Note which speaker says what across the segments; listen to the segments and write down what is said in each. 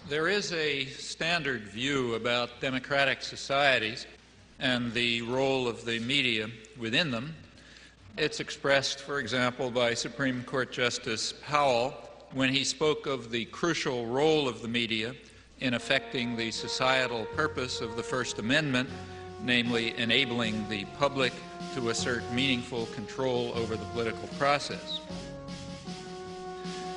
Speaker 1: There is a standard view about democratic societies and the role of the media within them. It's expressed, for example, by Supreme Court Justice Powell when he spoke of the crucial role of the media in affecting the societal purpose of the First Amendment, namely enabling the public to assert meaningful control over the political process.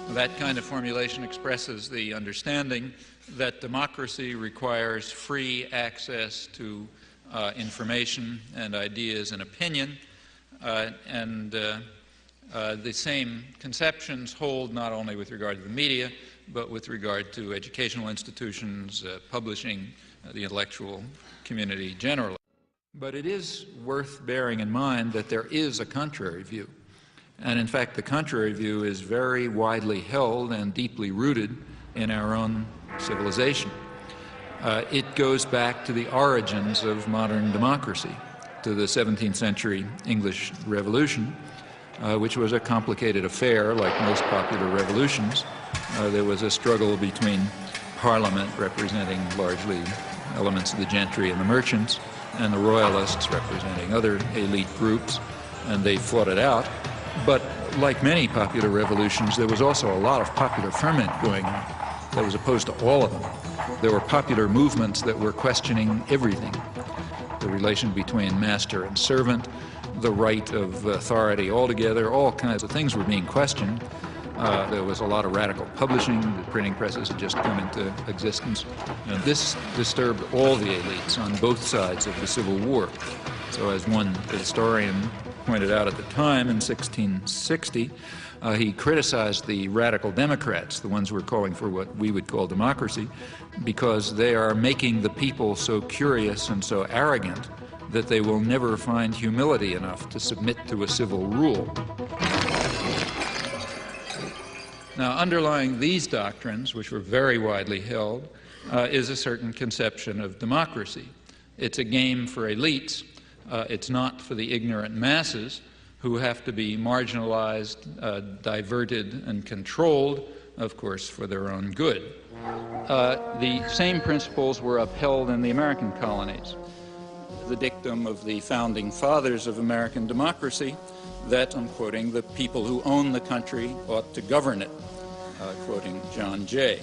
Speaker 1: That kind of formulation expresses the understanding that democracy requires free access to information and ideas and opinion, and the same conceptions hold not only with regard to the media, but with regard to educational institutions, publishing, the intellectual community generally. But it is worth bearing in mind that there is a contrary view. And in fact, the contrary view is very widely held and deeply rooted in our own civilization. It goes back to the origins of modern democracy, to the 17th century English Revolution, which was a complicated affair like most popular revolutions. There was a struggle between Parliament, representing largely elements of the gentry and the merchants, and the Royalists, representing other elite groups, and they fought it out. But like many popular revolutions, there was also a lot of popular ferment going on that was opposed to all of them. There were popular movements that were questioning everything: the relation between master and servant, the right of authority altogether, all kinds of things were being questioned. There was a lot of radical publishing. The printing presses had just come into existence. And this disturbed all the elites on both sides of the Civil War. So as one historian pointed out at the time, in 1660, he criticized the radical Democrats, the ones who were calling for what we would call democracy, because they are making the people so curious and so arrogant that they will never find humility enough to submit to a civil rule. Now, underlying these doctrines, which were very widely held, is a certain conception of democracy. It's a game for elites. It's not for the ignorant masses who have to be marginalized, diverted, and controlled, of course, for their own good. The same principles were upheld in the American colonies. The dictum of the founding fathers of American democracy that, I'm quoting, the people who own the country ought to govern it, quoting John Jay.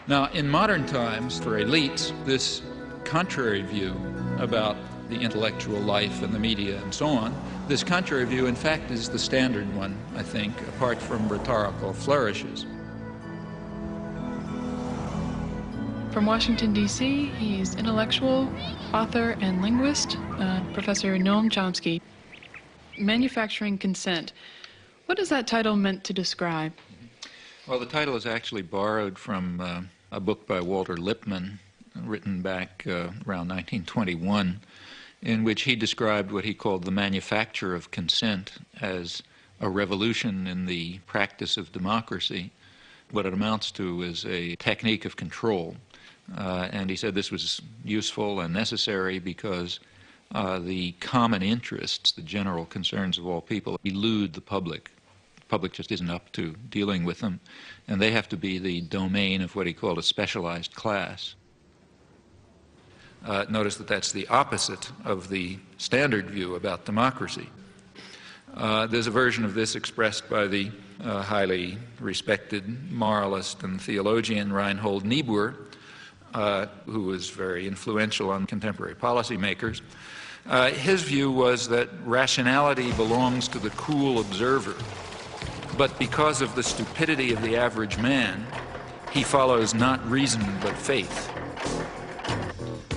Speaker 1: Now, in modern times, for elites, this contrary view about the intellectual life and the media and so on, this contrary view, in fact, is the standard one, I think, apart from rhetorical flourishes.
Speaker 2: From Washington, D.C., he's intellectual, author, and linguist, Professor Noam Chomsky. Manufacturing Consent. What is that title meant to describe?
Speaker 1: Well, the title is actually borrowed from a book by Walter Lippmann, written back around 1921, in which he described what he called the manufacture of consent as a revolution in the practice of democracy. What it amounts to is a technique of control. And he said this was useful and necessary because the common interests, the general concerns of all people, elude the public. The public just isn't up to dealing with them, and they have to be the domain of what he called a specialized class. Notice that that's the opposite of the standard view about democracy. There's a version of this expressed by the highly respected moralist and theologian Reinhold Niebuhr, who was very influential on contemporary policymakers. His view was that rationality belongs to the cool observer, but because of the stupidity of the average man, he follows not reason but faith.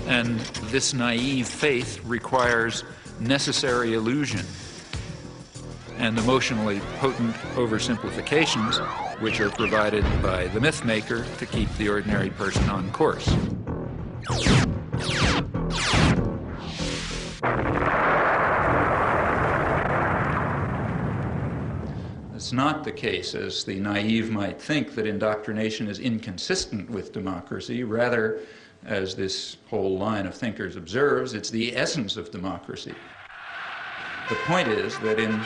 Speaker 1: And this naive faith requires necessary illusion and emotionally potent oversimplifications, which are provided by the myth maker to keep the ordinary person on course. It's not the case, as the naive might think, that indoctrination is inconsistent with democracy. Rather, as this whole line of thinkers observes, it's the essence of democracy. The point is that in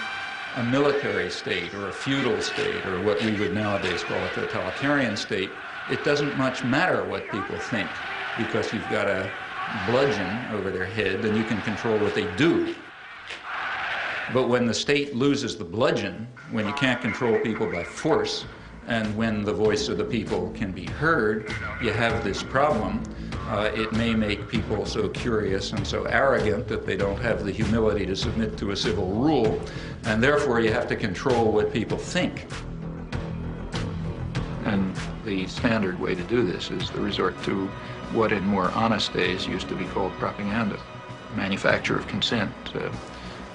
Speaker 1: a military state or a feudal state or what we would nowadays call a totalitarian state, it doesn't much matter what people think, because you've got a bludgeon over their head and you can control what they do. But when the state loses the bludgeon, when you can't control people by force, and when the voice of the people can be heard, you have this problem. It may make people so curious and so arrogant that they don't have the humility to submit to a civil rule, and therefore you have to control what people think. And the standard way to do this is the resort to what in more honest days used to be called propaganda. Manufacture of consent,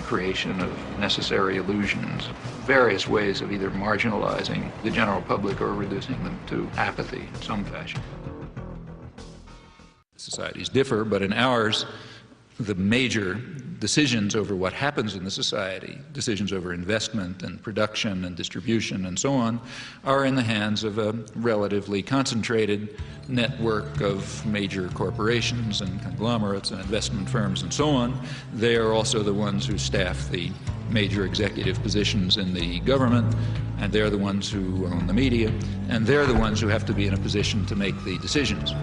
Speaker 1: creation of necessary illusions, various ways of either marginalizing the general public or reducing them to apathy in some fashion. Societies differ, but in ours, the major decisions over what happens in the society, decisions over investment and production and distribution and so on, are in the hands of a relatively concentrated network of major corporations and conglomerates and investment firms and so on. They are also the ones who staff the major executive positions in the government, and they're the ones who own the media, and they're the ones who have to be in a position to make the decisions.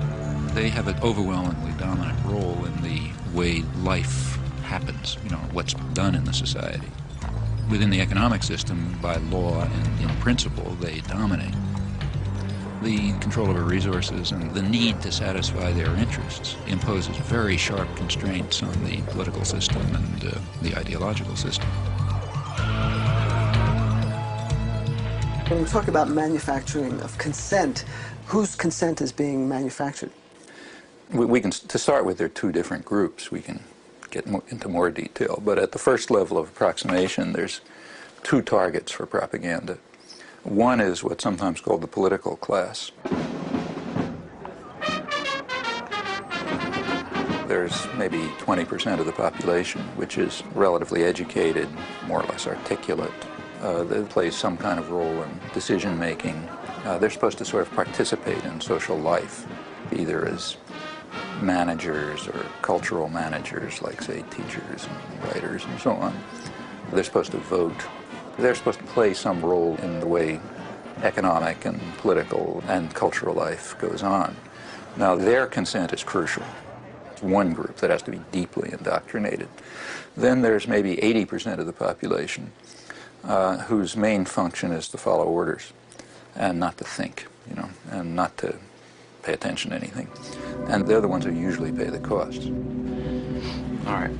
Speaker 1: They have an overwhelmingly dominant role in the way life happens, what's done in the society. Within the economic system, by law and in principle, they dominate. The control over resources and the need to satisfy their interests imposes very sharp constraints on the political system and the ideological system.
Speaker 3: When we talk about manufacturing of consent, whose consent is being manufactured?
Speaker 1: We can, to start with, there are two different groups. We can get into more detail, but at the first level of approximation, there's two targets for propaganda. One is what's sometimes called the political class. There's maybe 20% of the population which is relatively educated, more or less articulate. They play some kind of role in decision-making. They're supposed to sort of participate in social life, either as managers or cultural managers, like, say, teachers and writers and so on. They're supposed to vote. They're supposed to play some role in the way economic and political and cultural life goes on. Now, their consent is crucial. It's one group that has to be deeply indoctrinated. Then there's maybe 80% of the population whose main function is to follow orders and not to think, and not to pay attention to anything. And they're the ones who usually pay the cost.
Speaker 4: All right.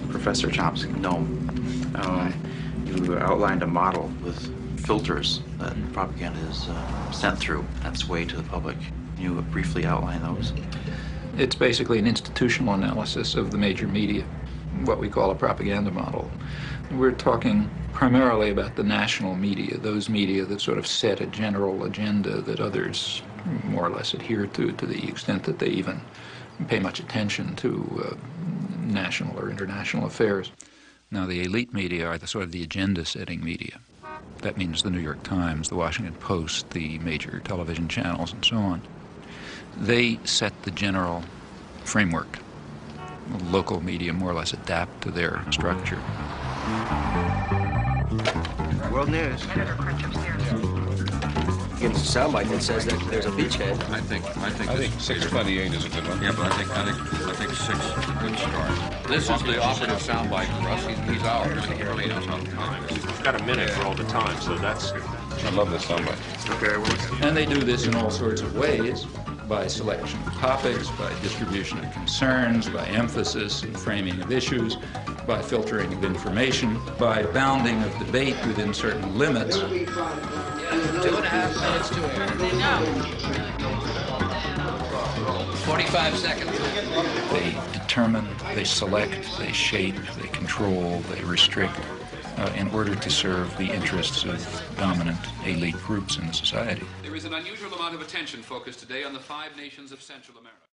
Speaker 4: Professor Chomsky, you outlined a model with filters that propaganda is sent through on its way to the public. Can you briefly outline those?
Speaker 1: It's basically an institutional analysis of the major media, what we call a propaganda model. We're talking primarily about the national media, those media that sort of set a general agenda that others more or less adhere to the extent that they even pay much attention to national or international affairs. Now, the elite media are the sort of the agenda-setting media. That means the New York Times, the Washington Post, the major television channels, and so on. They set the general framework. Local media more or less adapt to their structure.
Speaker 5: World News. Gives a soundbite that says that there's a beachhead.
Speaker 6: I think 628 is a good one.
Speaker 7: Yeah, but I think 6 is a good start. This is the operative soundbite for us. He's ours, and he really knows how to time it.
Speaker 8: We've got a minute for all the time, so that's...
Speaker 6: I love this soundbite.
Speaker 8: Okay,
Speaker 1: And they do this in all sorts of ways, by selection of topics, by distribution of concerns, by emphasis and framing of issues, by filtering of information, by bounding of debate within certain limits.
Speaker 9: 2.5 minutes to air. 45 seconds.
Speaker 1: They determine, they select, they shape, they control, they restrict in order to serve the interests of dominant elite groups in the society.
Speaker 7: There is an unusual amount of attention focused today on the 5 nations of Central America.